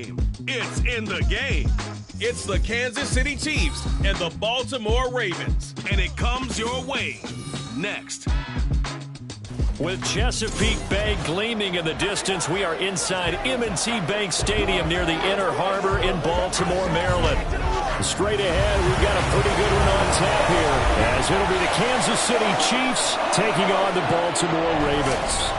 game. It's in the game. It's the Kansas City Chiefs and the Baltimore Ravens. And it comes your way next. With Chesapeake Bay gleaming in the distance, we are inside M&T Bank Stadium near the Inner Harbor in Baltimore, Maryland. Straight ahead, we've got a pretty good one on tap here, as it'll be the Kansas City Chiefs taking on the Baltimore Ravens.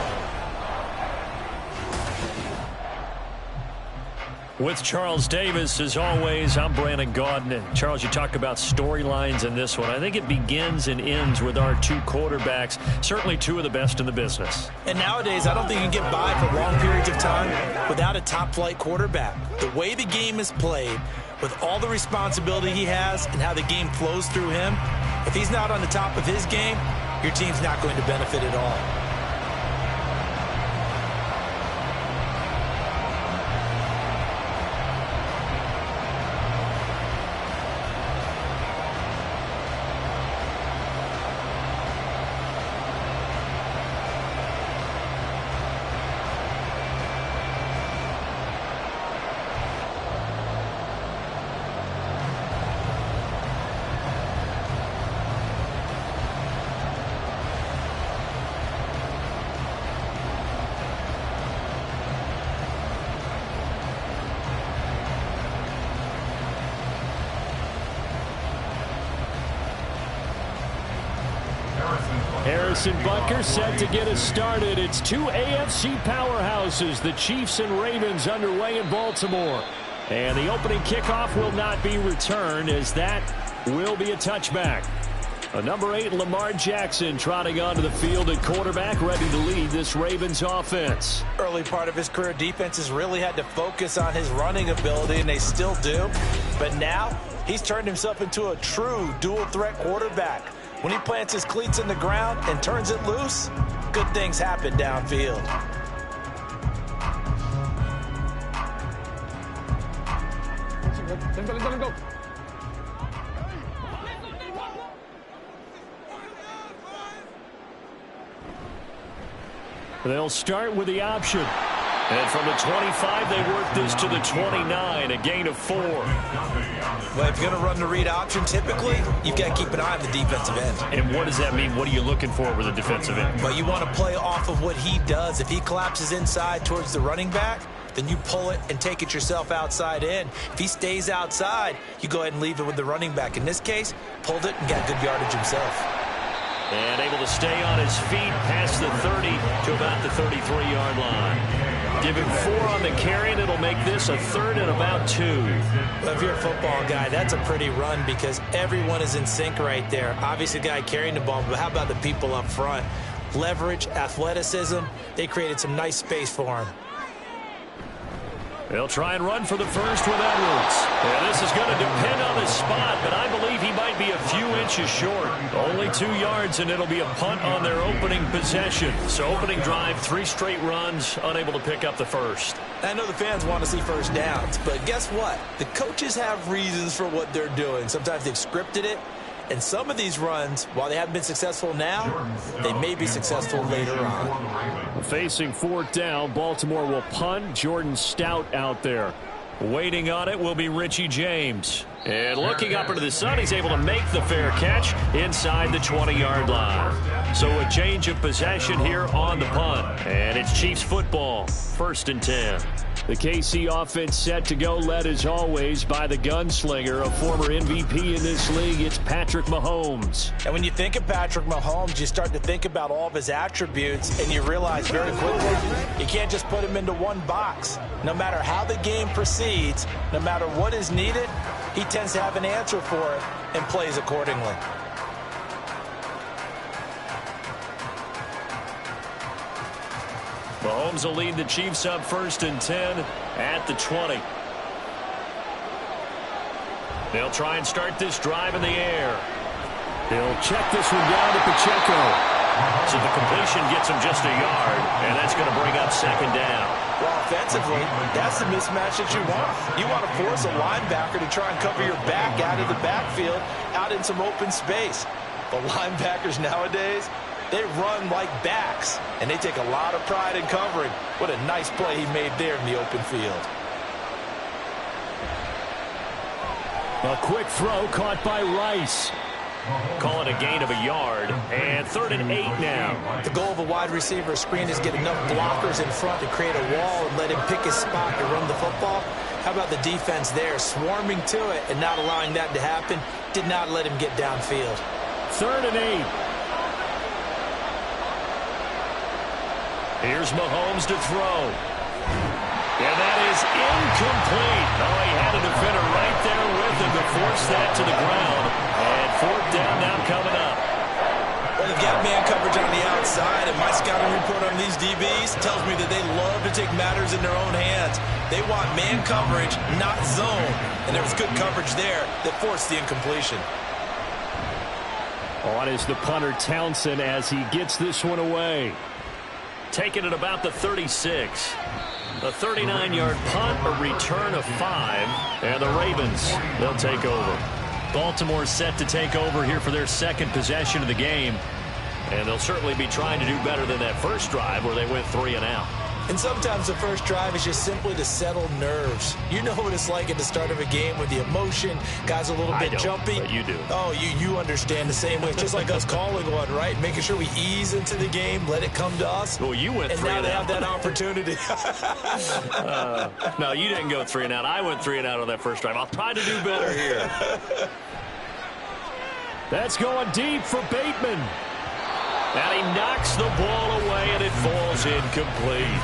With Charles Davis, as always, I'm Brandon Gaudin. And Charles, you talk about storylines in this one. I think it begins and ends with our two quarterbacks, certainly two of the best in the business. And nowadays, I don't think you can get by for long periods of time without a top-flight quarterback. The way the game is played, with all the responsibility he has and how the game flows through him, if he's not on the top of his game, your team's not going to benefit at all. Harrison Butker set to get us started. It's two AFC powerhouses, the Chiefs and Ravens, underway in Baltimore. And the opening kickoff will not be returned, as that will be a touchback. Number 8, Lamar Jackson, trotting onto the field at quarterback, ready to lead this Ravens offense. Early part of his career, defenses really had to focus on his running ability, and they still do. But now, he's turned himself into a true dual-threat quarterback. When he plants his cleats in the ground and turns it loose, good things happen downfield. Go. They'll start with the option. And from the 25, they work this to the 29, a gain of 4. Well, if you're going to run the read option, typically, you've got to keep an eye on the defensive end. And what does that mean? What are you looking for with the defensive end? But you want to play off of what he does. If he collapses inside towards the running back, then you pull it and take it yourself outside in. If he stays outside, you go ahead and leave it with the running back. In this case, pulled it and got good yardage himself. And able to stay on his feet past the 30 to about the 33-yard line. Give him 4 on the carry, and it'll make this a 3rd and about 2. Well, if you're a football guy, that's a pretty run because everyone is in sync right there. Obviously, the guy carrying the ball, but how about the people up front? Leverage, athleticism, they created some nice space for him. They'll try and run for the first with Edwards. Yeah, this is going to depend on the spot, but I believe he might be a few inches short. Only 2 yards, and it'll be a punt on their opening possession. So opening drive, 3 straight runs, unable to pick up the first. I know the fans want to see first downs, but guess what? The coaches have reasons for what they're doing. Sometimes they've scripted it. And some of these runs, while they haven't been successful now, they may be successful later on. Facing 4th down, Baltimore will punt. Jordan Stout out there. Waiting on it will be Richie James. And looking up into the sun, he's able to make the fair catch inside the 20-yard line. So a change of possession here on the punt. And it's Chiefs football, 1st and 10. The KC offense set to go, led as always by the gunslinger, a former MVP in this league. It's Patrick Mahomes. And when you think of Patrick Mahomes, you start to think about all of his attributes, and you realize very quickly you can't just put him into one box. No matter how the game proceeds, no matter what is needed, he tends to have an answer for it and plays accordingly. Mahomes will lead the Chiefs up 1st and 10 at the 20. They'll try and start this drive in the air. They'll check this one down to Pacheco. So the completion gets him just a yard, and that's going to bring up 2nd down. Well, offensively, that's the mismatch that you want. You want to force a linebacker to try and cover your back out of the backfield, out in some open space. But linebackers nowadays, they run like backs, and they take a lot of pride in covering. What a nice play he made there in the open field. A quick throw caught by Rice. Call it a gain of a yard, and 3rd and 8 now. The goal of a wide receiver screen is get enough blockers in front to create a wall and let him pick his spot to run the football. How about the defense there, swarming to it and not allowing that to happen? Did not let him get downfield. 3rd and 8. Here's Mahomes to throw. And that is incomplete. Oh, he had a defender right there with him to force that to the ground. And 4th down now coming up. Well, they've got man coverage on the outside, and my scouting report on these DBs tells me that they love to take matters in their own hands. They want man coverage, not zone. And there was good coverage there that forced the incompletion. On is the punter Townsend as he gets this one away. Taking it about the 36. A 39-yard punt, a return of 5, and the Ravens, they'll take over. Baltimore set to take over here for their second possession of the game, and they'll certainly be trying to do better than that first drive where they went 3 and out. And sometimes the first drive is just simply to settle nerves. You know what it's like at the start of a game with the emotion, guys a little bit jumpy. But you do. Oh, you understand the same way. It's just like us calling one, right? Making sure we ease into the game, let it come to us. Well, you went 3 and out. And now they have that opportunity. No, you didn't go 3 and out. I went 3 and out on that first drive. I'll try to do better here. That's going deep for Bateman. And he knocks the ball away, and it falls incomplete.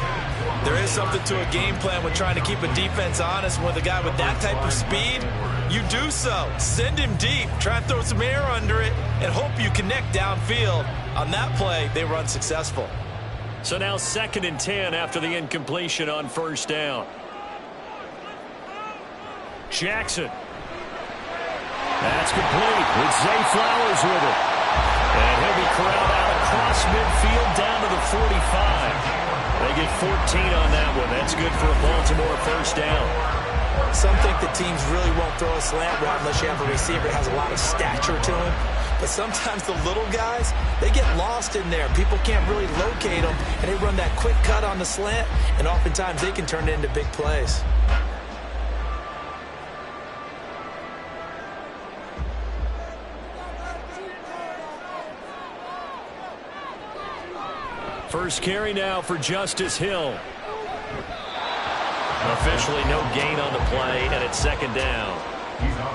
There is something to a game plan with trying to keep a defense honest. With a guy with that type of speed, you do so. Send him deep. Try and throw some air under it and hope you connect downfield. On that play, they were unsuccessful. So now 2nd and 10 after the incompletion on 1st down. Jackson. That's complete with Zay Flowers with it. And he'll be corralled out across midfield down to the 45. They get 14 on that one. That's good for a Baltimore 1st down. Some think the teams really won't throw a slant route unless you have a receiver that has a lot of stature to him. But sometimes the little guys, they get lost in there. People can't really locate them, and they run that quick cut on the slant, and oftentimes they can turn it into big plays. First carry now for Justice Hill. Officially no gain on the play, and it's 2nd down.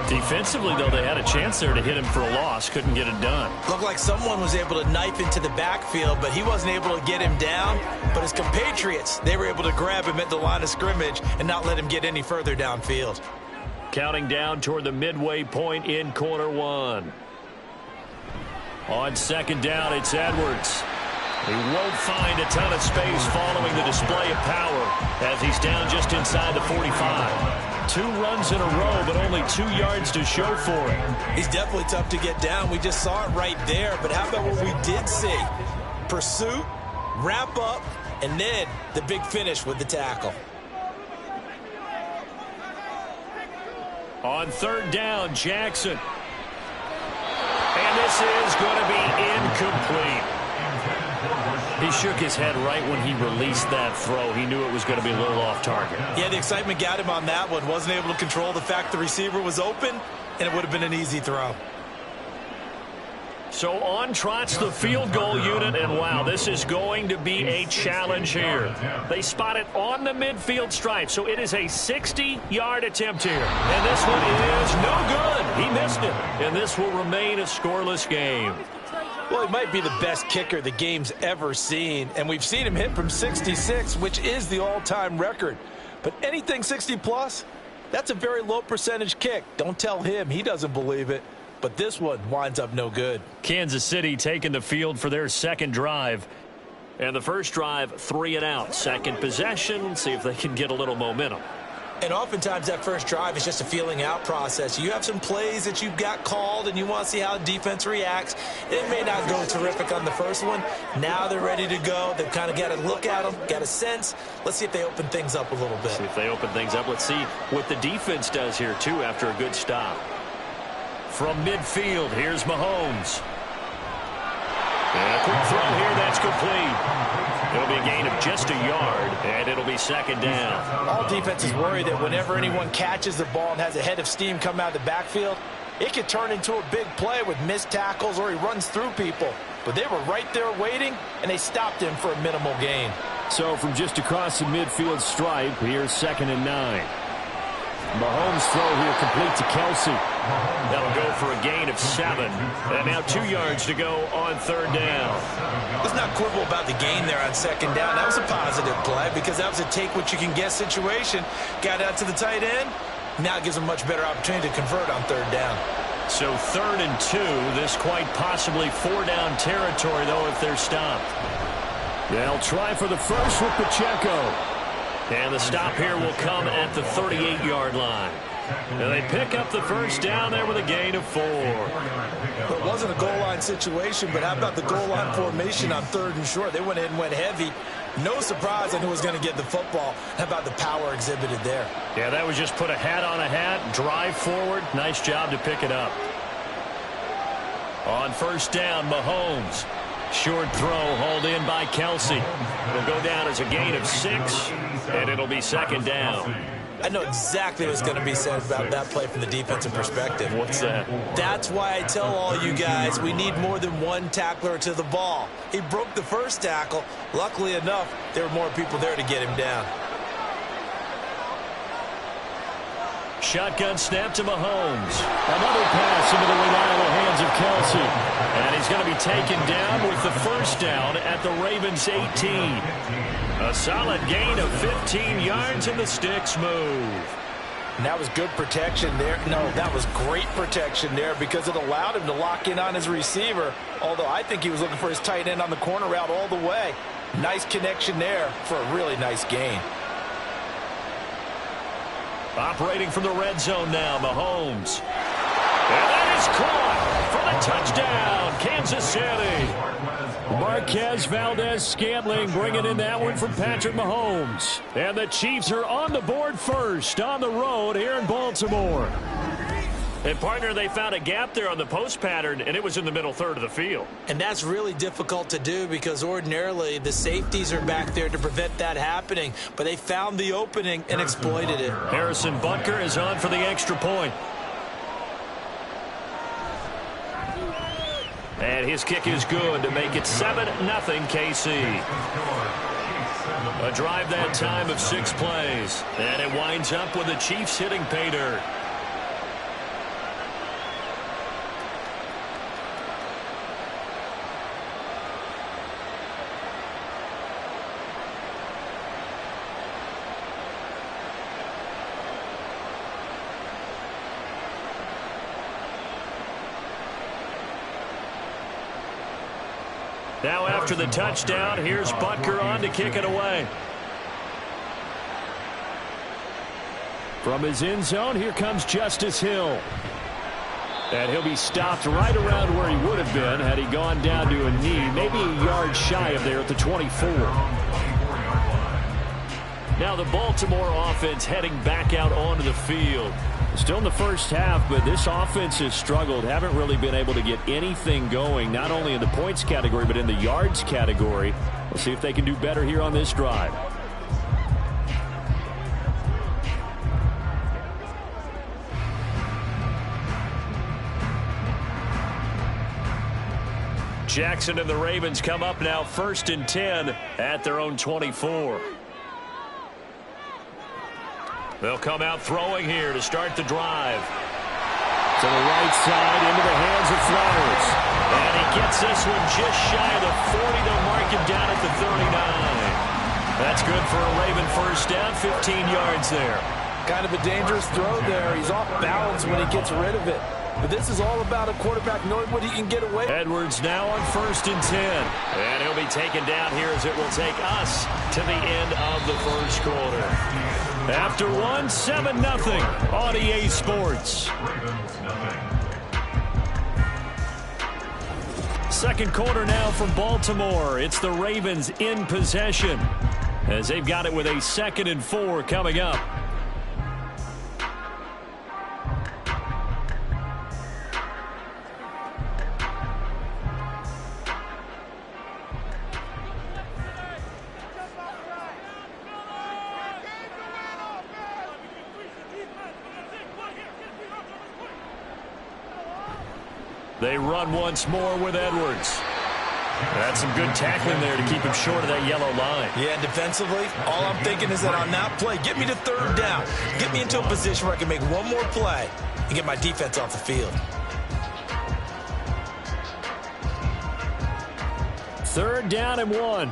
Defensively, though, they had a chance there to hit him for a loss. Couldn't get it done. Looked like someone was able to knife into the backfield, but he wasn't able to get him down. But his compatriots, they were able to grab him at the line of scrimmage and not let him get any further downfield. Counting down toward the midway point in quarter 1. On 2nd down, it's Edwards. He won't find a ton of space following the display of power as he's down just inside the 45. 2 runs in a row, but only 2 yards to show for it. He's definitely tough to get down. We just saw it right there. But how about what we did see? Pursuit, wrap up, and then the big finish with the tackle. On 3rd down, Jackson. And this is going to be incomplete. He shook his head right when he released that throw. He knew it was going to be a little off target. Yeah, the excitement got him on that one. Wasn't able to control the fact the receiver was open, and it would have been an easy throw. So on trots the field goal unit, and wow, this is going to be a challenge here. They spot it on the midfield stripe, so it is a 60-yard attempt here. And this one is no good. He missed it, and this will remain a scoreless game. Well, he might be the best kicker the game's ever seen, and we've seen him hit from 66, which is the all-time record. But anything 60-plus, that's a very low percentage kick. Don't tell him. He doesn't believe it. But this one winds up no good. Kansas City taking the field for their 2nd drive. And the first drive, 3 and out. 2nd possession, see if they can get a little momentum. And oftentimes that first drive is just a feeling out process. You have some plays that you've got called and you want to see how the defense reacts. It may not go terrific on the first one. Now they're ready to go. They've kind of got to look at them, got a sense. Let's see if they open things up a little bit. See if they open things up. Let's see what the defense does here, too, after a good stop. From midfield, here's Mahomes. And a quick throw here, that's complete. It'll be a gain of just a yard, and it'll be second down. All defenses worry that whenever anyone catches the ball and has a head of steam come out of the backfield, it could turn into a big play with missed tackles or he runs through people. But they were right there waiting, and they stopped him for a minimal gain. So from just across the midfield stripe, here's 2nd and 9. Mahomes' throw here complete to Kelsey. That'll go for a gain of 7. And now 2 yards to go on 3rd down. Let's not quibble about the gain there on 2nd down. That was a positive play because that was a take-what-you-can-get situation. Got out to the tight end. Now it gives them much better opportunity to convert on 3rd down. So 3rd and 2. This quite possibly 4-down territory, though, if they're stopped. They'll try for the first with Pacheco. And the stop here will come at the 38-yard line. And they pick up the first down there with a gain of 4. It wasn't a goal line situation, but how about the goal line formation on 3rd and short? They went in and went heavy. No surprise on who was going to get the football. How about the power exhibited there? Yeah, that was just put a hat on a hat, drive forward. Nice job to pick it up. On 1st down, Mahomes. Short throw hauled in by Kelsey. It'll go down as a gain of 6, and it'll be 2nd down. I know exactly what's going to be said about that play from the defensive perspective. What's that? That's why I tell all you guys we need more than one tackler to the ball. He broke the first tackle. Luckily enough, there were more people there to get him down. Shotgun snap to Mahomes. Another pass into the reliable hands of Kelsey. And he's going to be taken down with the first down at the Ravens 18. A solid gain of 15 yards, and the sticks move. And that was good protection there. No, that was great protection there because it allowed him to lock in on his receiver, although I think he was looking for his tight end on the corner route all the way. Nice connection there for a really nice gain. Operating from the red zone now, Mahomes. And that is caught for the touchdown, Kansas City. Marquez Valdez-Scantling bringing in that one from Patrick Mahomes. And the Chiefs are on the board first on the road here in Baltimore. And, partner, they found a gap there on the post pattern, and it was in the middle third of the field. And that's really difficult to do because ordinarily the safeties are back there to prevent that happening. But they found the opening and exploited it. Harrison Butker is on for the extra point. And his kick is good to make it 7-0 KC. A drive that time of 6 plays. And it winds up with the Chiefs hitting pay dirt. Now after the touchdown, here's Butker on to kick it away. From his end zone, here comes Justice Hill. And he'll be stopped right around where he would have been had he gone down to a knee, maybe a yard shy of there at the 24. Now the Baltimore offense heading back out onto the field. Still in the first half, but this offense has struggled. Haven't really been able to get anything going, not only in the points category, but in the yards category. We'll see if they can do better here on this drive. Jackson and the Ravens come up now 1st and 10 at their own 24. They'll come out throwing here to start the drive. To the right side into the hands of Flowers. And he gets this one just shy of the 40. They'll mark him down at the 39. That's good for a Raven first down, 15 yards there. Kind of a dangerous throw there. He's off balance when he gets rid of it. But this is all about a quarterback knowing what he can get away. Edwards now on 1st and 10. And he'll be taken down here as it will take us to the end of the first quarter. After one, 7-0 on EA Sports. Second quarter now from Baltimore. It's the Ravens in possession as they've got it with a 2nd and 4 coming up. They run once more with Edwards. That's some good tackling there to keep him short of that yellow line. Yeah, defensively, all I'm thinking is that on that play, get me to third down. Get me into a position where I can make one more play and get my defense off the field. Third down and 1.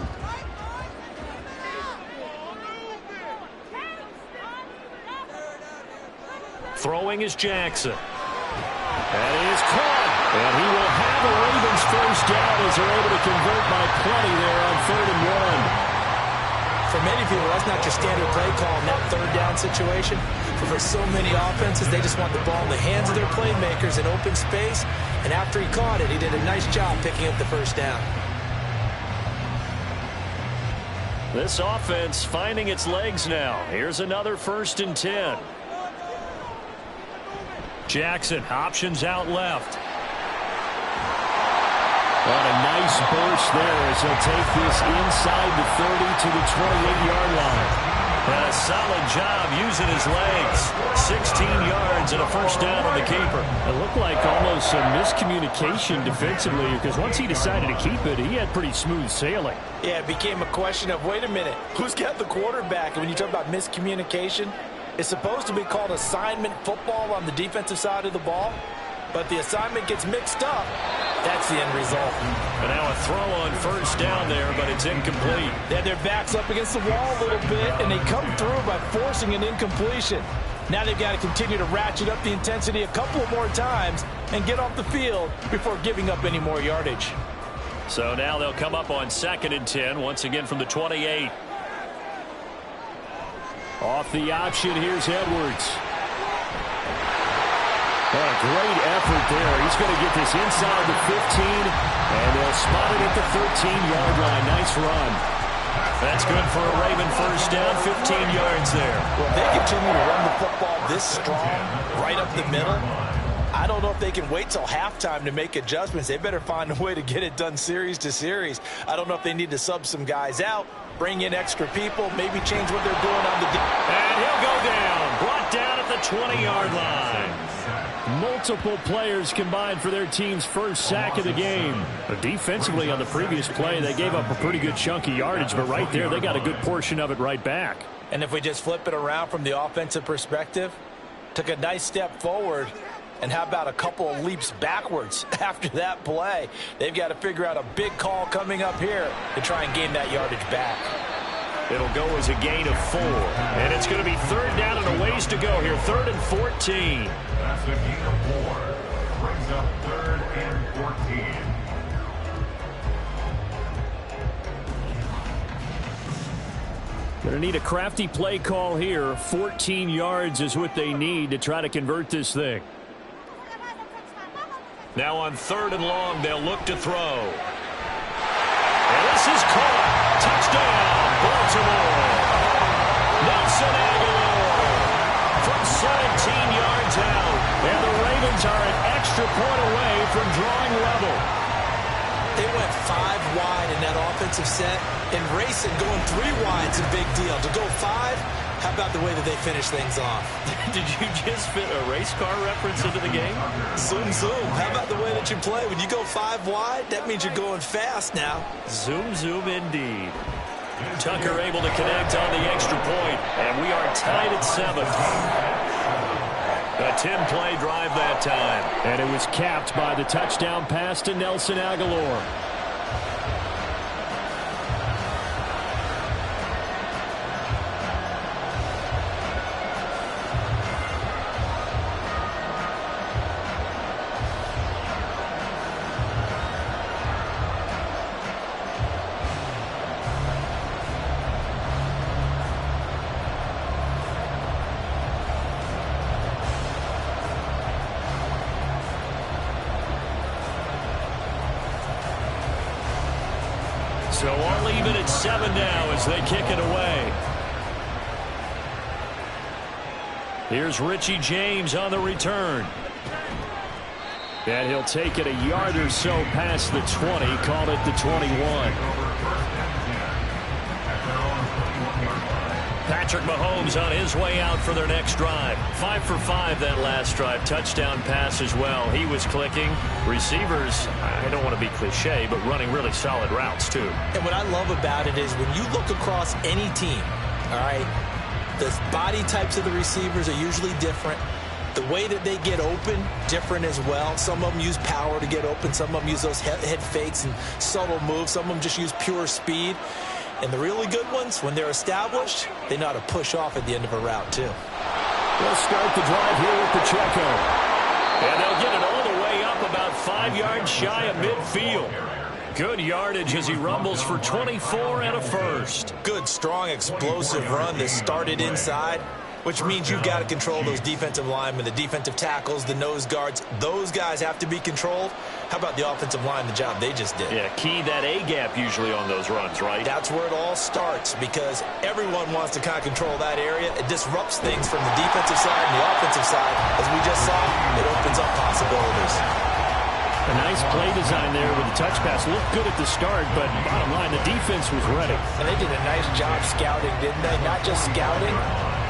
Throwing is Jackson. And he is caught. And he will have a Ravens first down as they're able to convert by plenty there on 3rd and 1. For many people, that's not your standard play call in that third down situation. But for so many offenses, they just want the ball in the hands of their playmakers in open space. And after he caught it, he did a nice job picking up the first down. This offense finding its legs now. Here's another 1st and 10. Jackson options out left. And a nice burst there as he'll take this inside the 30 to the 28-yard line. And a solid job using his legs. 16 yards and a first down on the keeper. It looked like almost some miscommunication defensively because once he decided to keep it, he had pretty smooth sailing. Yeah, it became a question of, wait a minute, who's got the quarterback? And when you talk about miscommunication, it's supposed to be called assignment football on the defensive side of the ball, but the assignment gets mixed up. That's the end result. And now a throw on first down there, but it's incomplete. They had their backs up against the wall a little bit, and they come through by forcing an incompletion. Now they've got to continue to ratchet up the intensity a couple of more times and get off the field before giving up any more yardage. So now they'll come up on 2nd and 10, once again from the 28. Off the option, here's Edwards. What a great effort there. He's going to get this inside the 15, and they'll spot it at the 13-yard line. Nice run. That's good for a Raven first down, 15 yards there. Well, if they continue to run the football this strong, right up the middle, I don't know if they can wait till halftime to make adjustments. They better find a way to get it done series to series. I don't know if they need to sub some guys out, bring in extra people, maybe change what they're doing on the And he'll go down, brought down at the 20-yard line. Multiple players combined for their team's first sack of the game. But defensively on the previous play, they gave up a pretty good chunk of yardage, but right there, they got a good portion of it right back. And if we just flip it around from the offensive perspective, took a nice step forward, and how about a couple of leaps backwards after that play? They've got to figure out a big call coming up here to try and gain that yardage back. It'll go as a gain of 4. And it's going to be 3rd down and a ways to go here. 3rd and 14. That's a gain of 4. Brings up 3rd and 14. Going to need a crafty play call here. 14 yards is what they need to try to convert this thing. Now on 3rd and long, they'll look to throw. And this is caught. Touchdown, Baltimore. Nelson Aguilar from 17 yards out. And the Ravens are an extra point away from drawing level. They went 5 wide in that offensive set, and racing going 3 wide is a big deal. To go 5, how about the way that they finish things off? Did you just fit a race car reference into the game? Zoom, zoom. How about the way that you play? When you go 5 wide, that means you're going fast now. Zoom, zoom indeed. Tucker able to connect on the extra point, and we are tied at 7. A 10-play drive that time. And it was capped by the touchdown pass to Nelson Aguilar. So all even at 7 now as they kick it away. Here's Richie James on the return. And he'll take it a yard or so past the 20, called it the 21. Patrick Mahomes on his way out for their next drive. 5 for 5 that last drive. Touchdown pass as well. He was clicking. Receivers, I don't want to be cliche, but running really solid routes too. And what I love about it is when you look across any team, all right, the body types of the receivers are usually different. The way that they get open, different as well. Some of them use power to get open. Some of them use those head fakes and subtle moves. Some of them just use pure speed. And the really good ones, when they're established, they know how to push off at the end of a route, too. They'll start the drive here with Pacheco. And they'll get it all the way up about 5 yards shy of midfield. Good yardage as he rumbles for 24 and a first. Good, strong, explosive run that started inside, which means you've got to control those defensive linemen, the defensive tackles, the nose guards. Those guys have to be controlled. How about the offensive line, the job they just did? Yeah, key that A-gap usually on those runs, right? That's where it all starts because everyone wants to kind of control that area. It disrupts things from the defensive side and the offensive side. As we just saw, it opens up possibilities. A nice play design there with the touch pass. Looked good at the start, but bottom line, the defense was ready. And they did a nice job scouting, didn't they? Not just scouting,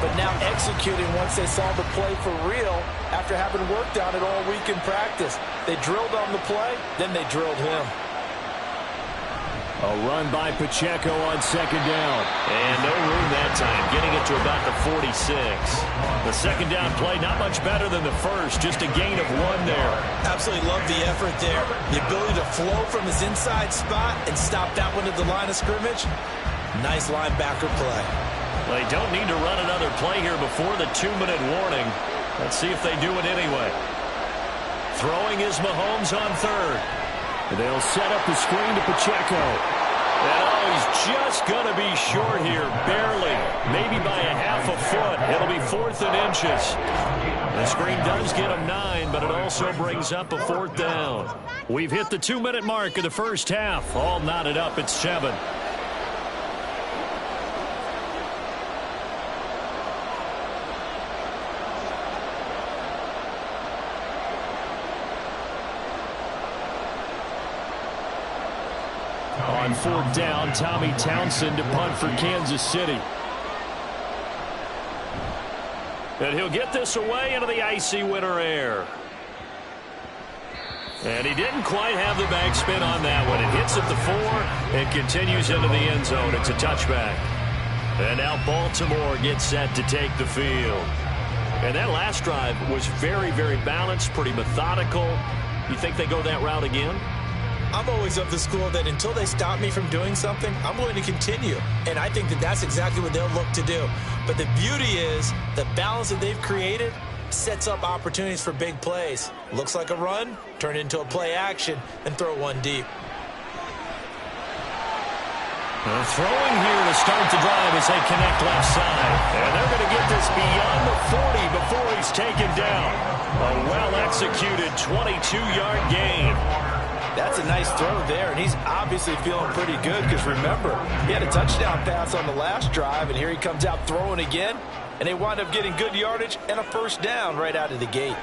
but now executing once they saw the play for real after having worked on it all week in practice. They drilled on the play, then they drilled him. A run by Pacheco on second down. And no room that time, getting it to about the 46. The second down play, not much better than the first, just a gain of 1 there. Absolutely love the effort there. The ability to flow from his inside spot and stop that one at the line of scrimmage. Nice linebacker play. They don't need to run another play here before the 2-minute warning. Let's see if they do it anyway. Throwing is Mahomes on third. They'll set up the screen to Pacheco. And he's just going to be short here, barely, maybe by a half a foot. It'll be 4th and inches. The screen does get him 9, but it also brings up a 4th down. We've hit the 2-minute mark of the first half. All knotted up at 7. On 4th down, Tommy Townsend to punt for Kansas City. And he'll get this away into the icy winter air. And he didn't quite have the backspin on that one. It hits at the 4 and continues into the end zone. It's a touchback. And now Baltimore gets set to take the field. And that last drive was very, very balanced, pretty methodical. You think they go that route again? I'm always of the school that until they stop me from doing something, I'm going to continue. And I think that that's exactly what they'll look to do. But the beauty is the balance that they've created sets up opportunities for big plays. Looks like a run, turn it into a play action, and throw one deep. Throwing here to start the drive as they connect left side. And they're going to get this beyond the 40 before he's taken down. A well-executed 22-yard gain. That's a nice throw there, and he's obviously feeling pretty good because, remember, he had a touchdown pass on the last drive, and here he comes out throwing again, and they wind up getting good yardage and a first down right out of the gate.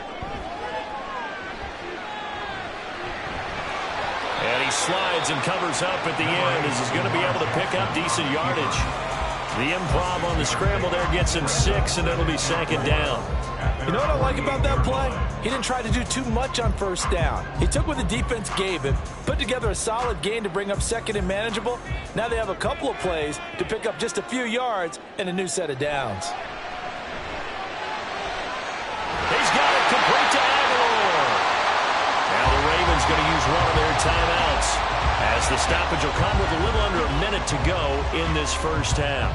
And he slides and covers up at the end as he's going to be able to pick up decent yardage. The improv on the scramble there gets him 6, and it'll be second down. You know what I like about that play? He didn't try to do too much on first down. He took what the defense gave him, put together a solid gain to bring up second and manageable. Now they have a couple of plays to pick up just a few yards and a new set of downs. He's got it complete to Aguilar. Now the Ravens going to use one of their timeouts as the stoppage will come with a little under a minute to go in this first half.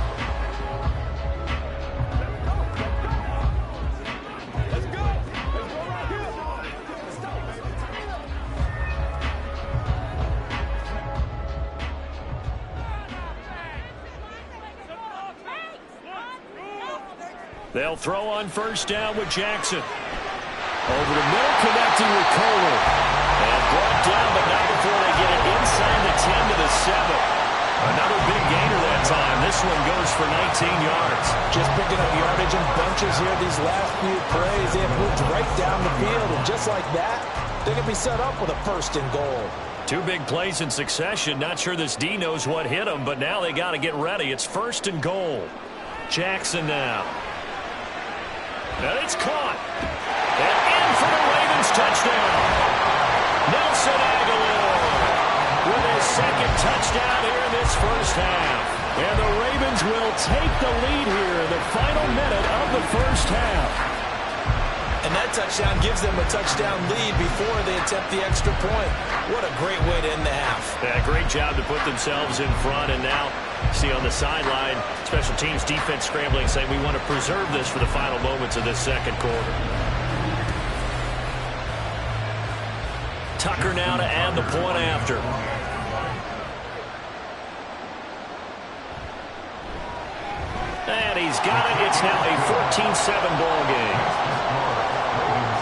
They'll throw on first down with Jackson. Over the middle, connecting with Kohler. And brought down, but not before they get it inside the 10 to the 7. Another big gainer that time. This one goes for 19 yards. Just picking up yardage in bunches here these last few plays. They have moved right down the field, and just like that, they're going to be set up with a first and goal. 2 big plays in succession. Not sure this D knows what hit them, but now they got to get ready. It's first and goal. Jackson now. And it's caught. And in for the Ravens touchdown. Nelson Aguilar with his second touchdown here in this first half. And the Ravens will take the lead here in the final minute of the first half. And that touchdown gives them a touchdown lead before they attempt the extra point. What a great way to end the half. Yeah, great job to put themselves in front. And now, see on the sideline, special teams defense scrambling, saying we want to preserve this for the final moments of this second quarter. Tucker now to add the point after. And he's got it. It's now a 14-7 ball game.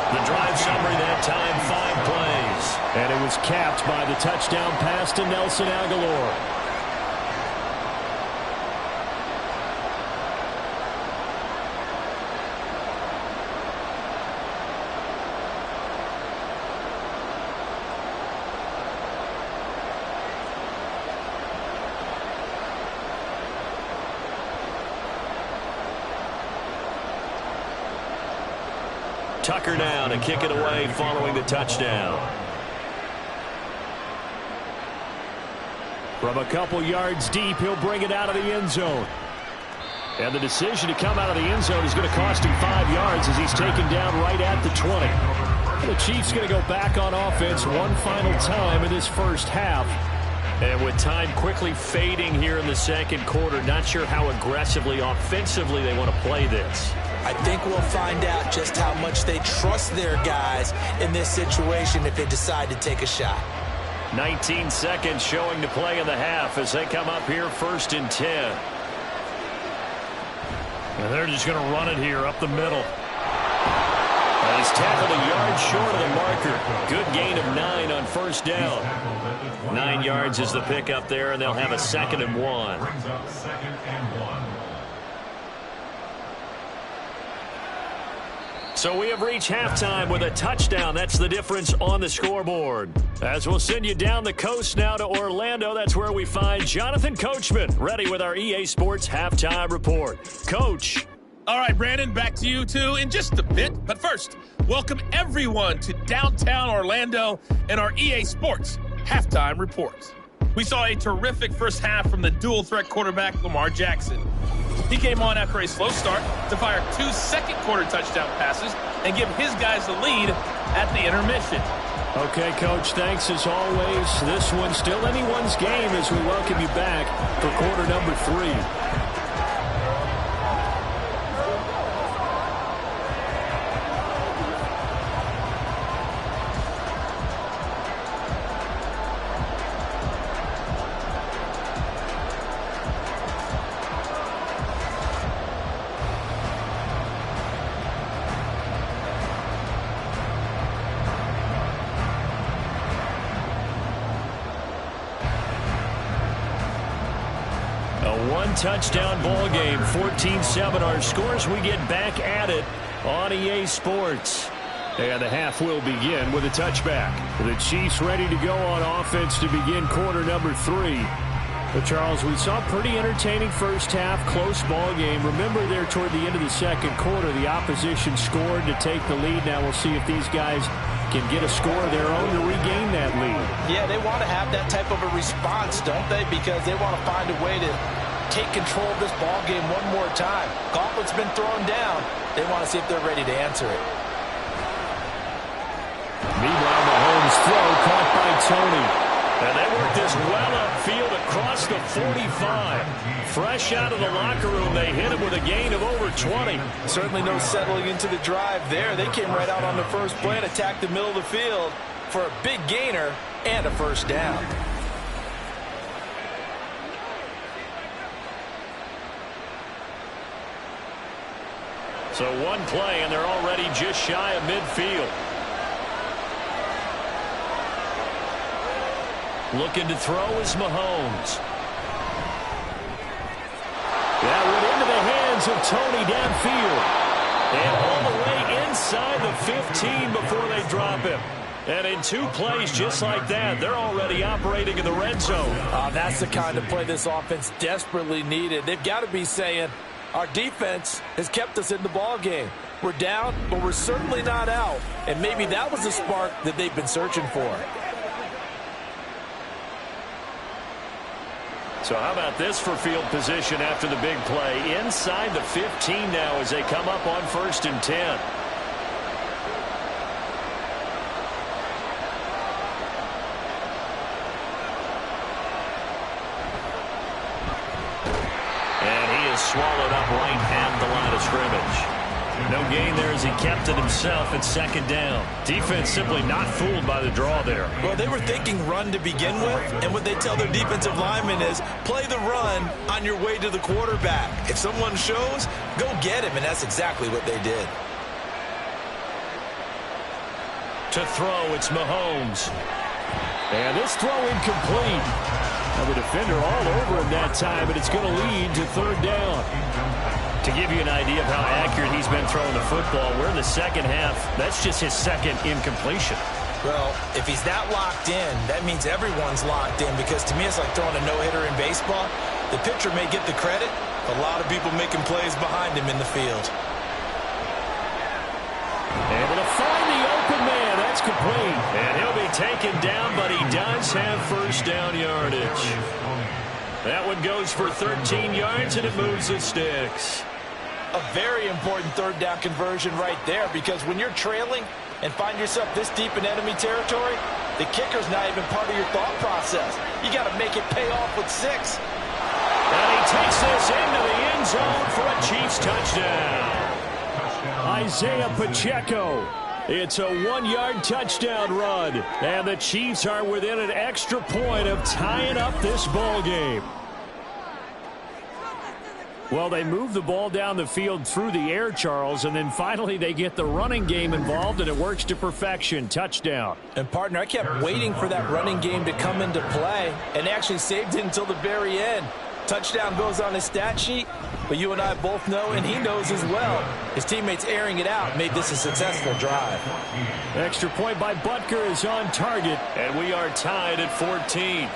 The drive summary that time, 5 plays. And it was capped by the touchdown pass to Nelson Aguilar. Tucker now to kick it away following the touchdown. From a couple yards deep, he'll bring it out of the end zone. And the decision to come out of the end zone is going to cost him 5 yards as he's taken down right at the 20. And the Chiefs going to go back on offense one final time in this first half. And with time quickly fading here in the second quarter, not sure how aggressively, offensively they want to play this. I think we'll find out just how much they trust their guys in this situation if they decide to take a shot. 19 seconds showing to play in the half as they come up here 1st and 10. And they're just going to run it here up the middle. And he's tackled a yard short of the marker. Good gain of 9 on first down. 9 yards is the pickup there, and they'll have a 2nd and 1. Brings up 2nd and 1. So we have reached halftime with a touchdown. That's the difference on the scoreboard. As we'll send you down the coast now to Orlando, that's where we find Jonathan Coachman, ready with our EA Sports Halftime Report. Coach. All right, Brandon, back to you two in just a bit. But first, welcome everyone to downtown Orlando and our EA Sports Halftime Report. We saw a terrific first half from the dual-threat quarterback Lamar Jackson. He came on after a slow start to fire 2 second-quarter touchdown passes and give his guys the lead at the intermission. Okay, Coach, thanks as always. This one's still anyone's game as we welcome you back for quarter number 3. Touchdown ball game, 14-7 our scores. We get back at it on EA Sports. And the half will begin with a touchback. The Chiefs ready to go on offense to begin quarter number 3. But Charles, we saw a pretty entertaining first half, close ball game. Remember there toward the end of the second quarter, the opposition scored to take the lead. Now we'll see if these guys can get a score of their own to regain that lead. Yeah, they want to have that type of a response, don't they? Because they want to find a way to take control of this ball game one more time. Gauntlet's been thrown down. They want to see if they're ready to answer it. Meanwhile, Mahomes' throw caught by Tony. And they work this well upfield across the 45. Fresh out of the locker room, they hit him with a gain of over 20. Certainly no settling into the drive there. They came right out on the first play and attacked the middle of the field for a big gainer and a first down. So one play, and they're already just shy of midfield. Looking to throw is Mahomes. That went into the hands of Tony downfield. And all the way inside the 15 before they drop him. And in 2 plays just like that, they're already operating in the red zone. That's the kind of play this offense desperately needed. They've got to be saying, Our defense has kept us in the ball game. We're down, but we're certainly not out. And maybe that was the spark that they've been searching for. So how about this for field position after the big play? Inside the 15 now as they come up on 1st and 10. Swallowed up right at the line of scrimmage. No gain there as he kept it himself at 2nd down. Defense simply not fooled by the draw there. Well, they were thinking run to begin with, and what they tell their defensive linemen is play the run on your way to the quarterback. If someone shows, go get him, and that's exactly what they did. To throw, it's Mahomes. And this throw incomplete. Now the defender all over him that time, and it's going to lead to 3rd down. To give you an idea of how accurate he's been throwing the football, we're in the 2nd half. That's just his 2nd incompletion. Well, if he's that locked in, that means everyone's locked in, because to me it's like throwing a no-hitter in baseball. The pitcher may get the credit. A lot of people making plays behind him in the field. Able to find the open man. That's complete. And he'll be taken down, but he does have 1st down yardage. That one goes for 13 yards, and it moves the sticks. A very important 3rd down conversion right there, because when you're trailing and find yourself this deep in enemy territory, the kicker's not even part of your thought process. You got to make it pay off with 6. And he takes this into the end zone for a Chiefs touchdown. Isaiah Pacheco. It's a 1-yard touchdown run, and the Chiefs are within an extra point of tying up this ball game. Well, they move the ball down the field through the air, Charles, and then finally they get the running game involved, and it works to perfection. Touchdown. And, partner, I kept waiting for that running game to come into play, and actually saved it until the very end. Touchdown goes on his stat sheet, but you and I both know, and he knows as well, his teammates airing it out made this a successful drive. Extra point by Butker is on target. And we are tied at 14.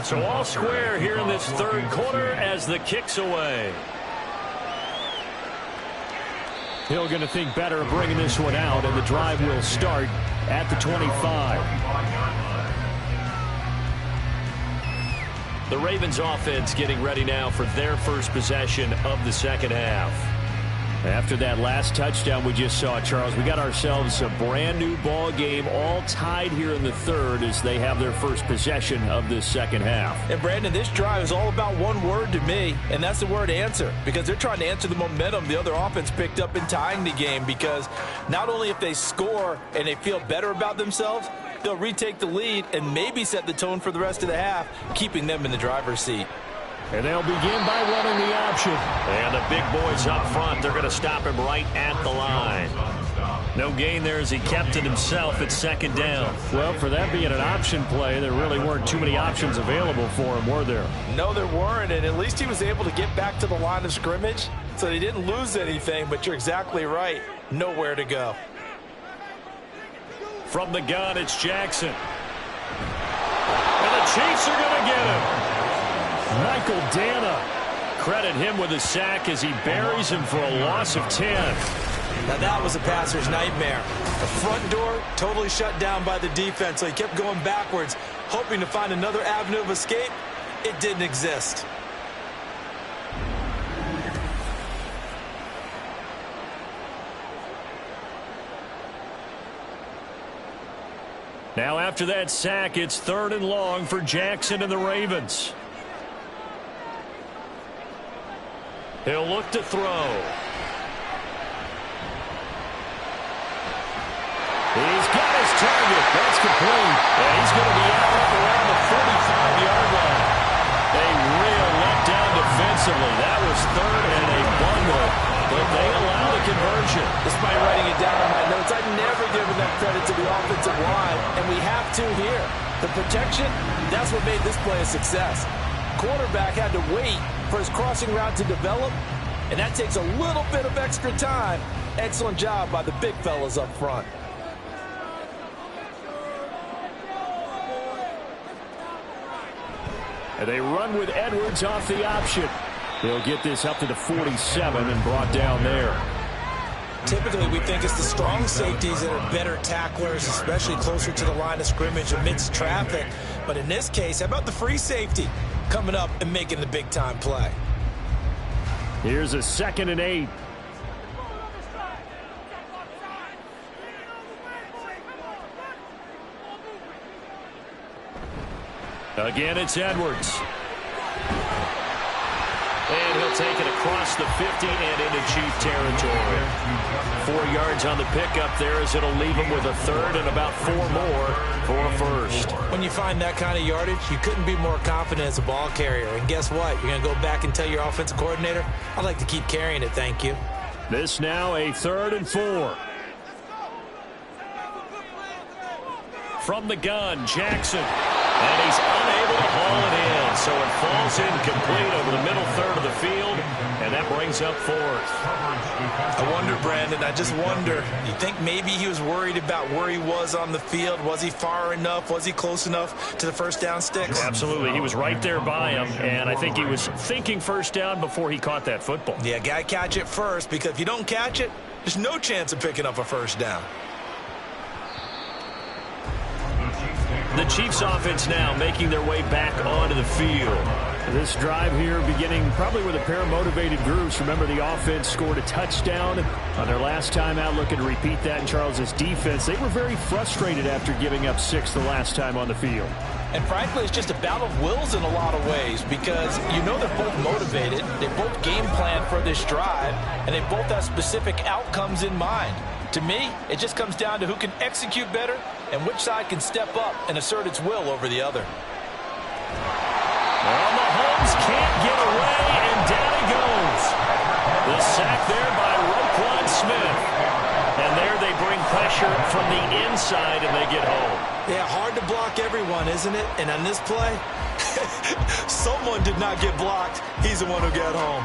So all square here in this 3rd quarter as the kick's away. Hill going to think better of bringing this one out, and the drive will start at the 25. The Ravens offense getting ready now for their first possession of the 2nd half. After that last touchdown we just saw, Charles, we got ourselves a brand new ball game, all tied here in the 3rd as they have their first possession of this 2nd half. And, Brandon, this drive is all about one word to me, and that's the word answer, because they're trying to answer the momentum the other offense picked up in tying the game, because not only if they score and they feel better about themselves, they'll retake the lead and maybe set the tone for the rest of the half, keeping them in the driver's seat. And they'll begin by running the option. And the big boys up front, they're going to stop him right at the line. No gain there as he kept it himself at 2nd down. Well, for that being an option play, there really weren't too many options available for him, were there? No, there weren't, and at least he was able to get back to the line of scrimmage, so they didn't lose anything, but you're exactly right. Nowhere to go. From the gun, it's Jackson. And the Chiefs are going to get him. Michael Dana. Credit him with a sack as he buries him for a loss of 10. Now that was a passer's nightmare. The front door totally shut down by the defense, so he kept going backwards, hoping to find another avenue of escape. It didn't exist. Now after that sack, it's 3rd and long for Jackson and the Ravens. He'll look to throw. He's got his target. That's complete. And he's going to be out around the 45-yard line. They real let down defensively. That was 3rd and a bundle, but they allow the conversion. Despite writing it down on my notes, I've never given that credit to the offensive line, and we have to here. The protection, that's what made this play a success. Quarterback had to wait for his crossing route to develop, and that takes a little bit of extra time. Excellent job by the big fellas up front. And they run with Edwards off the option. They'll get this up to the 47 and brought down there. Typically, we think it's the strong safeties that are better tacklers, especially closer to the line of scrimmage amidst traffic. But in this case, how about the free safety coming up and making the big-time play? Here's a 2nd and 8. Again, it's Edwards. And he'll take it across the 50 and into Chief territory. 4 yards on the pickup there as it'll leave him with a 3rd and about 4 more for a 1st. When you find that kind of yardage, you couldn't be more confident as a ball carrier. And guess what? You're going to go back and tell your offensive coordinator, I'd like to keep carrying it, thank you. This now a 3rd and 4. From the gun, Jackson. And he's unable to haul it in, so it falls incomplete over the middle 3rd of the field, and that brings up 4th. I wonder, Brandon, I just wonder, you think maybe he was worried about where he was on the field? Was he far enough? Was he close enough to the first down sticks? Absolutely. He was right there by him, and I think he was thinking first down before he caught that football. Yeah, got to catch it first, because if you don't catch it, there's no chance of picking up a first down. The Chiefs offense now making their way back onto the field. This drive here beginning probably with a pair of motivated groups. Remember, the offense scored a touchdown on their last time out, looking to repeat that in Charles's defense. They were very frustrated after giving up 6 the last time on the field. And frankly, it's just a battle of wills in a lot of ways, because you know they're both motivated, they both game plan for this drive, and they both have specific outcomes in mind. To me, it just comes down to who can execute better and which side can step up and assert its will over the other. Well, Mahomes can't get away, and down he goes. The sack there by Roquan Smith. And there they bring pressure from the inside, and they get home. Yeah, hard to block everyone, isn't it? And on this play, someone did not get blocked. He's the one who got home.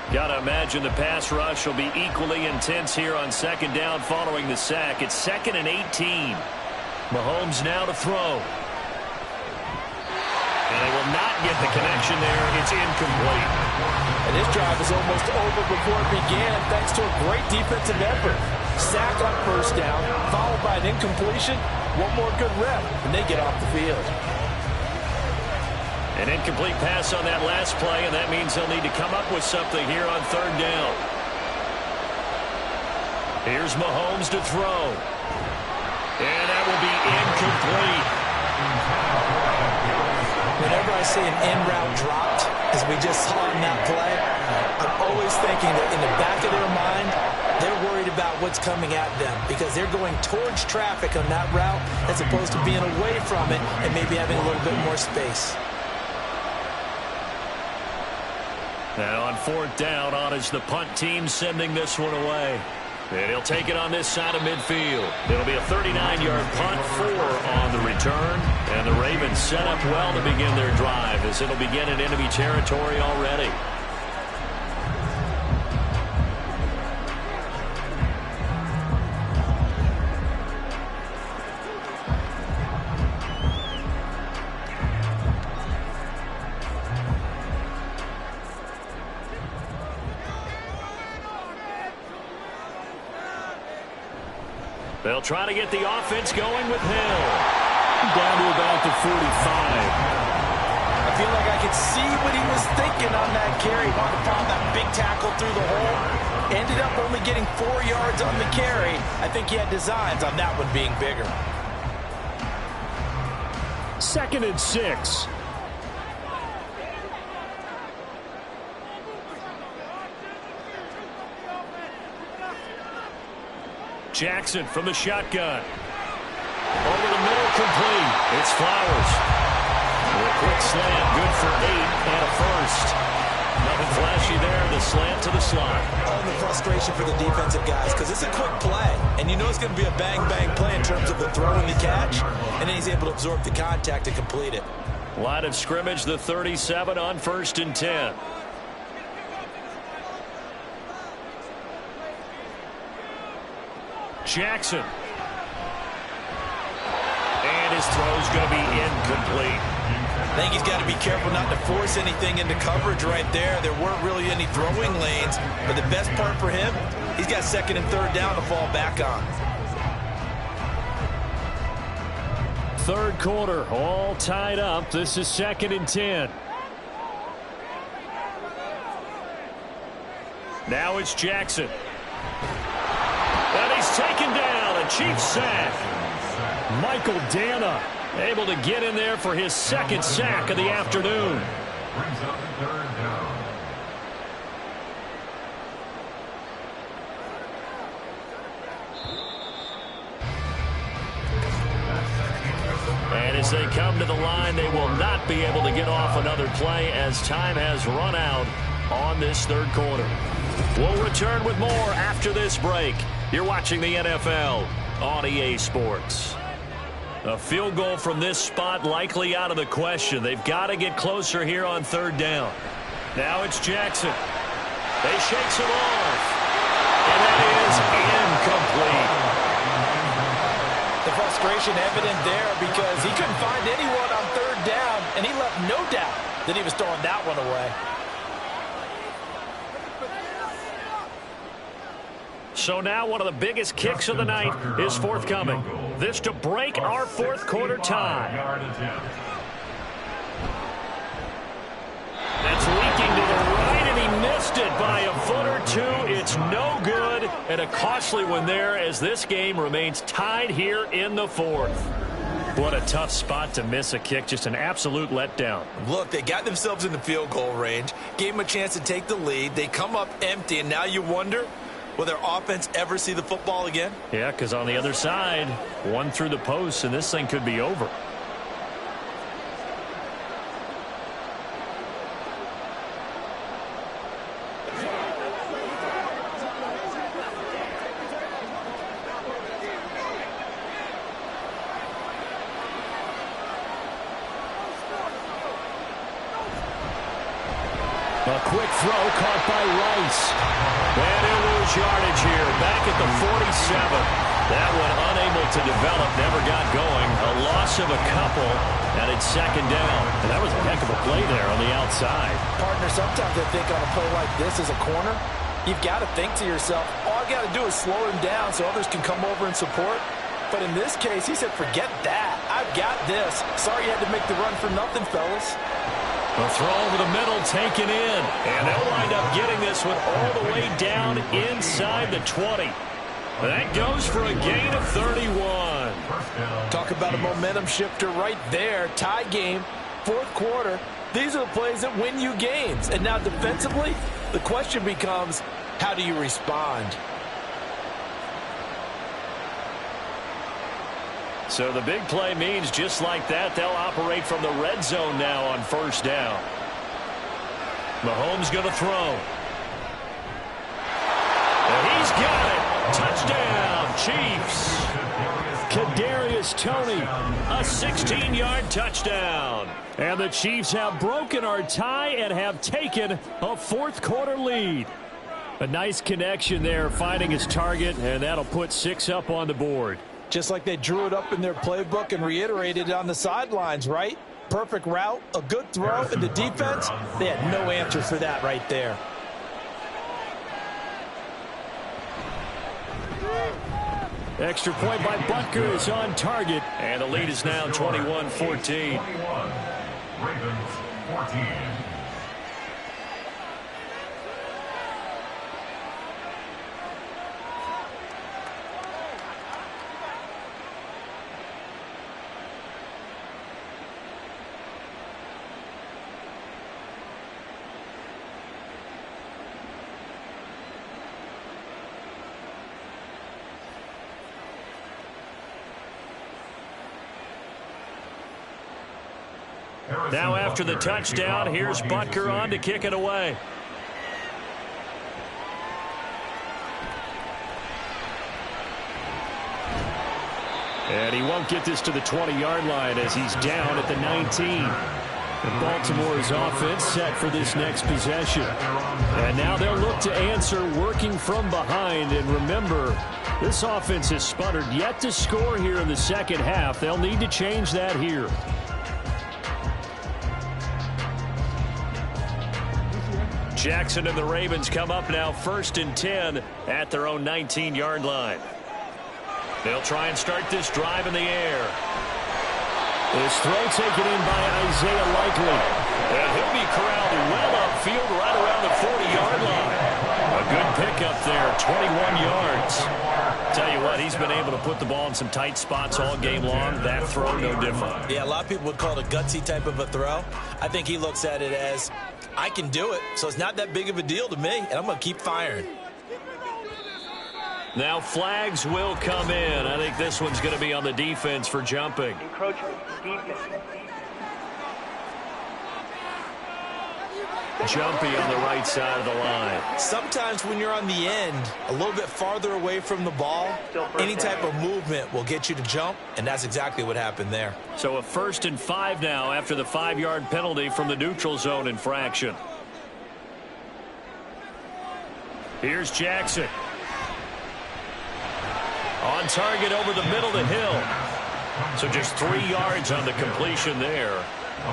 Got to imagine the pass rush will be equally intense here on 2nd down following the sack. It's 2nd and 18. Mahomes now to throw. And they will not get the connection there. It's incomplete. And this drive is almost over before it began, thanks to a great defensive effort. Sack on first down, followed by an incompletion. One more good rep, and they get off the field. An incomplete pass on that last play, and that means they'll need to come up with something here on 3rd down. Here's Mahomes to throw. And that will be incomplete. Whenever I see an in route dropped, as we just saw in that play, I'm always thinking that in the back of their mind, they're worried about what's coming at them, because they're going towards traffic on that route as opposed to being away from it and maybe having a little bit more space. Now on 4th down, on is the punt team sending this one away. And he'll take it on this side of midfield. It'll be a 39-yard punt, 4 on the return. And the Ravens set up well to begin their drive, as it'll begin in enemy territory already. They'll try to get the offense going with Hill. Down to about the 45. I feel like I could see what he was thinking on that carry. Wanted to find that big tackle through the hole. Ended up only getting 4 yards on the carry. I think he had designs on that one being bigger. 2nd and 6. Jackson from the shotgun. Over the middle, complete. It's Flowers. A quick slam, good for 8 and a 1st. Nothing flashy there. The slant to the slot. Oh, the frustration for the defensive guys, because it's a quick play, and you know it's going to be a bang-bang play in terms of the throw and the catch, and then he's able to absorb the contact to complete it. Line of scrimmage, the 37 on 1st and 10. Jackson. And his throw's going to be incomplete. I think he's got to be careful not to force anything into coverage right there. There weren't really any throwing lanes, but the best part for him, he's got 2nd and 3rd down to fall back on. 3rd quarter, all tied up. This is 2nd and 10. Now it's Jackson. And he's taken down. A Chiefs sack. Michael Dana able to get in there for his 2nd sack of the afternoon. Brings up 3rd down. And as they come to the line, they will not be able to get off another play as time has run out on this 3rd quarter. We'll return with more after this break. You're watching the NFL on EA Sports. A field goal from this spot likely out of the question. They've got to get closer here on 3rd down. Now it's Jackson. They shakes it off. And that is incomplete. The frustration evident there because he couldn't find anyone on 3rd down, and he left no doubt that he was throwing that one away. So now one of the biggest kicks of the night is forthcoming. This to break our 4th quarter tie. That's leaking to the right, and he missed it by a foot or two. It's no good, and a costly one there as this game remains tied here in the 4th. What a tough spot to miss a kick. Just an absolute letdown. Look, they got themselves in the field goal range, gave them a chance to take the lead. They come up empty, and now you wonder, will their offense ever see the football again? Yeah, because on the other side, one through the post, and this thing could be over. A quick throw caught by Rice. And he'll lose yardage here, back at the 47. That one unable to develop, never got going. A loss of a couple, and it's 2nd down. And that was a heck of a play there on the outside. Partner, sometimes I think on a play like this as a corner, you've got to think to yourself, all I got to do is slow him down so others can come over and support. But in this case, he said, forget that. I've got this. Sorry you had to make the run for nothing, fellas. A throw over the middle taken in. And they'll wind up getting this one all the way down inside the 20. That goes for a gain of 31. Talk about a momentum shifter right there. Tie game, 4th quarter. These are the plays that win you games. And now defensively, the question becomes, how do you respond? So the big play means just like that, they'll operate from the red zone now on 1st down. Mahomes going to throw. And he's got it. Touchdown, Chiefs. Kadarius Toney. A 16-yard touchdown. And the Chiefs have broken our tie and have taken a 4th quarter lead. A nice connection there, finding his target, and that'll put 6 up on the board. Just like they drew it up in their playbook and reiterated it on the sidelines, right? Perfect route, a good throw, and the defense, they had no answer for that right there. Extra point by Butker is on target. And the lead is now 21-14. 21. Ravens 14. Now after the touchdown, here's Butker on to kick it away. And he won't get this to the 20-yard line as he's down at the 19. And Baltimore's offense set for this next possession. And now they'll look to answer working from behind. And remember, this offense has sputtered yet to score here in the second half. They'll need to change that here. Jackson and the Ravens come up now 1st and 10 at their own 19-yard line. They'll try and start this drive in the air. This throw taken in by Isaiah Likely. And he'll be corralled well upfield right around the 40-yard line. A good pickup there, 21 yards. Tell you what, he's been able to put the ball in some tight spots all game long. That throw, no different. Yeah, a lot of people would call it a gutsy type of a throw. I think he looks at it as, I can do it, so it's not that big of a deal to me, and I'm going to keep firing. Now flags will come in. I think this one's going to be on the defense for jumping. Encroachment, defense. Jumpy on the right side of the line. Sometimes when you're on the end, a little bit farther away from the ball, any type of movement will get you to jump, and that's exactly what happened there. So a 1st and 5 now after the 5-yard penalty from the neutral zone infraction. Here's Jackson. On target over the middle of the hill. So just 3 yards on the completion there.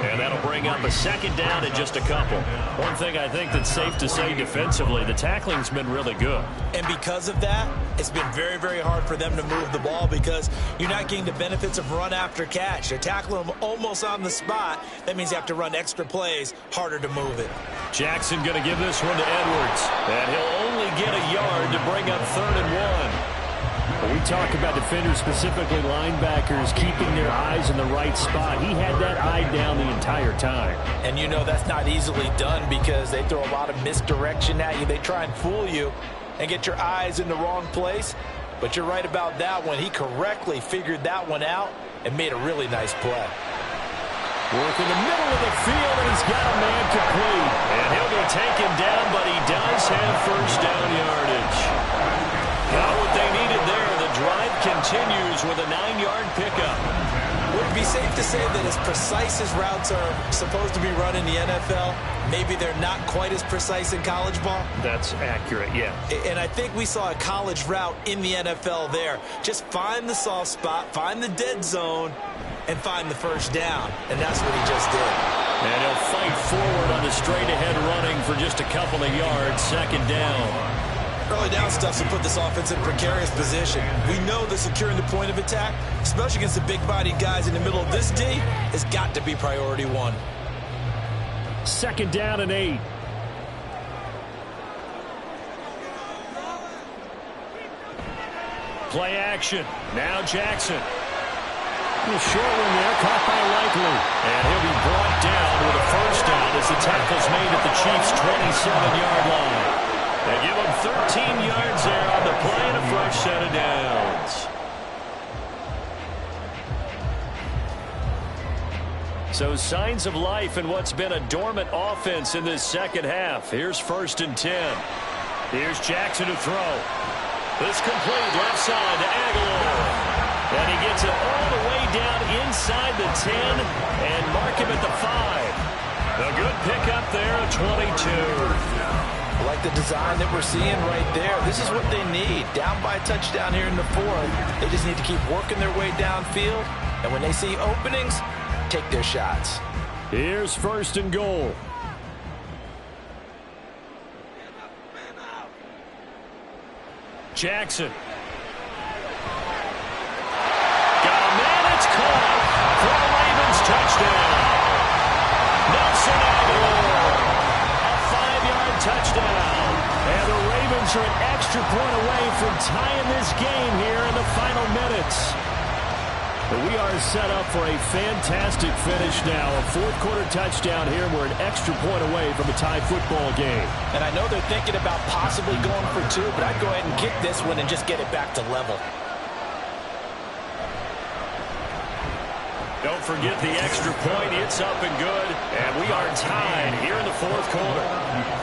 And that'll bring up a 2nd down in just a couple. One thing I think that's safe to say defensively, the tackling's been really good. And because of that, it's been very, very hard for them to move the ball because you're not getting the benefits of run after catch. They're tackling them almost on the spot. That means you have to run extra plays, harder to move it. Jackson going to give this one to Edwards. And he'll only get a yard to bring up 3rd and 1. When we talk about defenders, specifically linebackers, keeping their eyes in the right spot, he had that eye down the entire time. And you know that's not easily done because they throw a lot of misdirection at you. They try and fool you and get your eyes in the wrong place. But you're right about that one. He correctly figured that one out and made a really nice play. Work in the middle of the field, and he's got a man complete. And he'll be taken down, but he does have 1st down yardage. Got what they needed there. The drive continues with a 9-yard pickup. Would it be safe to say that as precise as routes are supposed to be run in the NFL, maybe they're not quite as precise in college ball? That's accurate, yeah. And I think we saw a college route in the NFL there. Just find the soft spot, find the dead zone, and find the 1st down. And that's what he just did. And he'll fight forward on the straight-ahead running for just a couple of yards, 2nd down. Early down stuff to put this offense in a precarious position. We know that securing the point of attack, especially against the big-bodied guys in the middle of this D, has got to be priority 1. 2nd down and 8. Play action. Now Jackson. A short one there, caught by Likely. And he'll be brought down with a 1st down as the tackle's made at the Chiefs' 27-yard line. They give him 13 yards there on the play and a fresh set of downs. So signs of life in what's been a dormant offense in this second half. Here's 1st and 10. Here's Jackson to throw. This complete left side to Aguilar. And he gets it all the way down inside the 10 and mark him at the 5. A good pickup there at 22. I like the design that we're seeing right there. This is what they need. Down by a touchdown here in the 4th. They just need to keep working their way downfield. And when they see openings, take their shots. Here's 1st and goal. Jackson. Got a man, it's caught for a Ravens touchdown. Nelson Aguilar. A 5-yard touchdown. And the Ravens are an extra point away from tying this game here in the final minutes. But we are set up for a fantastic finish now. A 4th-quarter touchdown here. We're an extra point away from a tie football game. And I know they're thinking about possibly going for 2, but I'd go ahead and kick this one and just get it back to level. Don't forget the extra point. It's up and good. And we are tied here in the fourth quarter.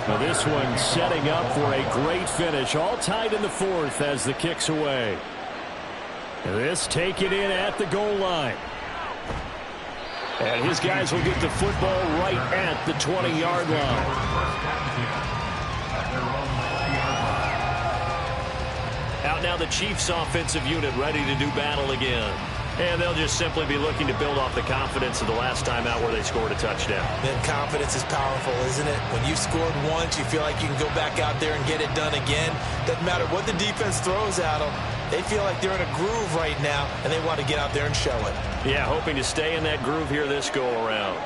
Now this one setting up for a great finish. All tied in the fourth as the kick's away. This taken in at the goal line. And his guys will get the football right at the 20-yard line. Out now the Chiefs offensive unit ready to do battle again. And they'll just simply be looking to build off the confidence of the last time out where they scored a touchdown. Then confidence is powerful, isn't it? When you've scored once, you feel like you can go back out there and get it done again. Doesn't matter what the defense throws at them. They feel like they're in a groove right now, and they want to get out there and show it. Yeah, hoping to stay in that groove here this go-around.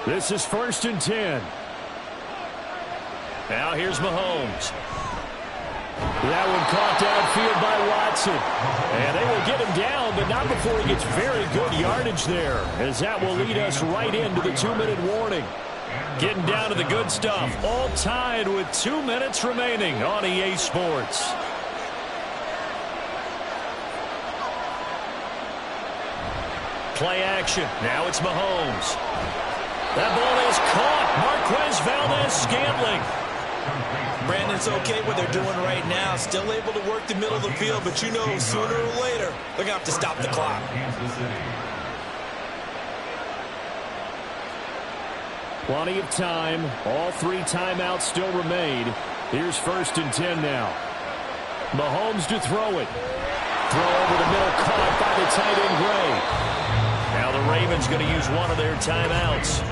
This is 1st and 10. Now here's Mahomes. That one caught downfield by Watson. And they will get him down, but not before he gets very good yardage there, as that will lead us right into the 2-minute warning. Getting down to the good stuff. All tied with 2 minutes remaining on EA Sports. Play action. Now it's Mahomes. That ball is caught. Marquez Valdes-Scantling. Brandon, it's okay what they're doing right now. Still able to work the middle of the field, but you know sooner or later they're going to have to stop the clock. Plenty of time. All 3 timeouts still remain. Here's 1st and 10 now. Mahomes to throw it. Throw over the middle, caught by the tight end Gray. Now the Ravens going to use one of their timeouts.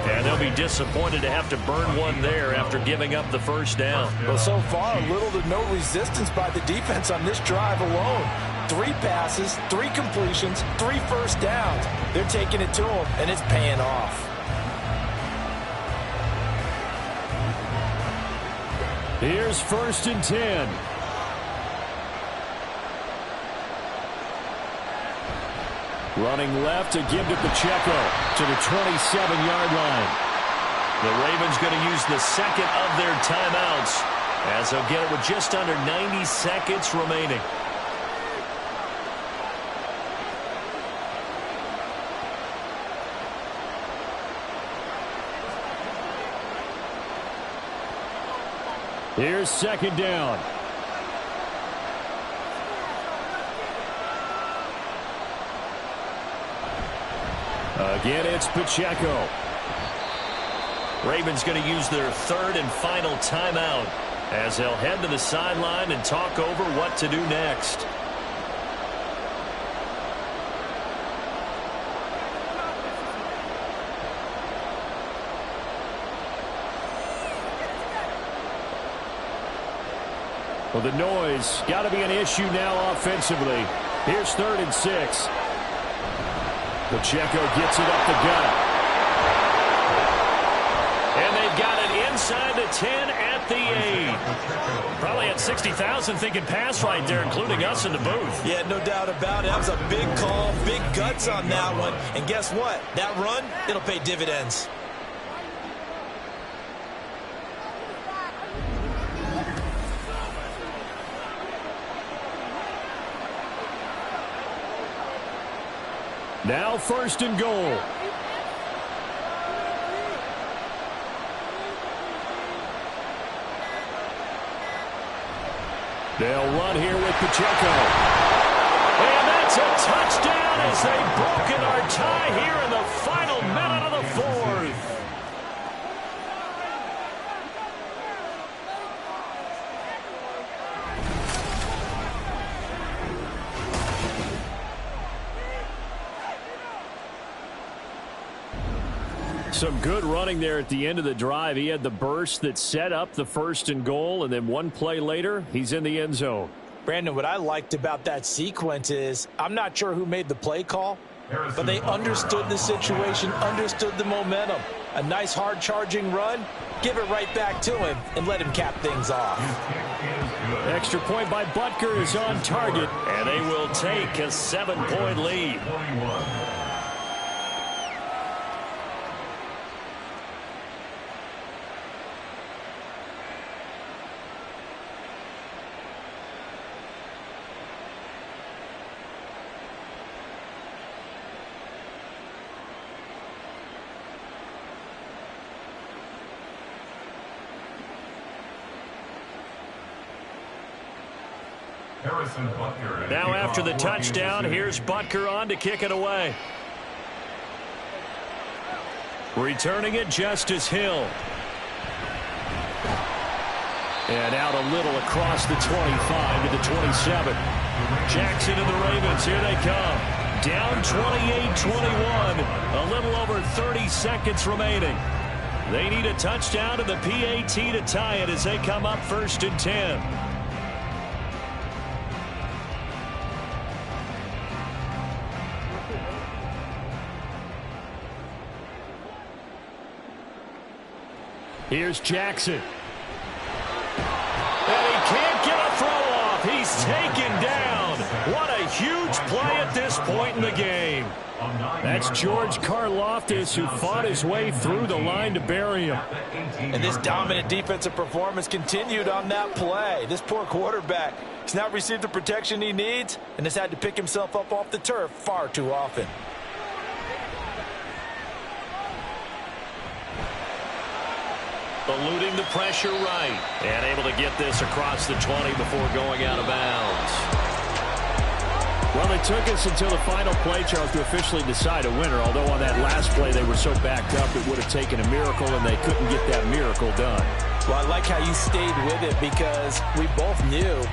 And they'll be disappointed to have to burn one there after giving up the first down. Well, so far, little to no resistance by the defense on this drive alone. 3 passes, 3 completions, 3 first downs. They're taking it to them, and it's paying off. Here's 1st and 10. Running left to give to Pacheco to the 27-yard line. The Ravens going to use the second of their timeouts as they'll get it with just under 90 seconds remaining. Here's 2nd down. Again, it's Pacheco. Ravens going to use their 3rd and final timeout as they'll head to the sideline and talk over what to do next. Well, the noise got to be an issue now offensively. Here's 3rd and 6. Pacheco gets it up the gut. And they've got it inside the 10 at the 8. Probably at 60,000 thinking pass right there, including us in the booth. Yeah, no doubt about it. That was a big call, big guts on that one. And guess what? That run, it'll pay dividends. Now 1st and goal. They'll run here with Pacheco. And that's a touchdown as they've broken our tie here in the final minute of the 4th. Some good running there at the end of the drive. He had the burst that set up the 1st and goal, and then one play later, he's in the end zone. Brandon, what I liked about that sequence is I'm not sure who made the play call, but they understood the situation, understood the momentum. A nice hard-charging run, give it right back to him and let him cap things off. Extra point by Butker is on target. And they will take a 7-point lead. Now after the touchdown, here's Butker on to kick it away. Returning it, Justice Hill. And out a little across the 25 to the 27. Jackson and the Ravens, here they come. Down 28-21, a little over 30 seconds remaining. They need a touchdown to the PAT to tie it as they come up 1st and 10. Here's Jackson. And he can't get a throw off. He's taken down. What a huge play at this point in the game. That's George Karlaftis, who fought his way through the line to bury him. And this dominant defensive performance continued on that play. This poor quarterback has not received the protection he needs and has had to pick himself up off the turf far too often. Eluding the pressure right. And able to get this across the 20 before going out of bounds. Well, it took us until the final play, Charles, to officially decide a winner. Although on that last play they were so backed up it would have taken a miracle, and they couldn't get that miracle done. Well, I like how you stayed with it because we both knew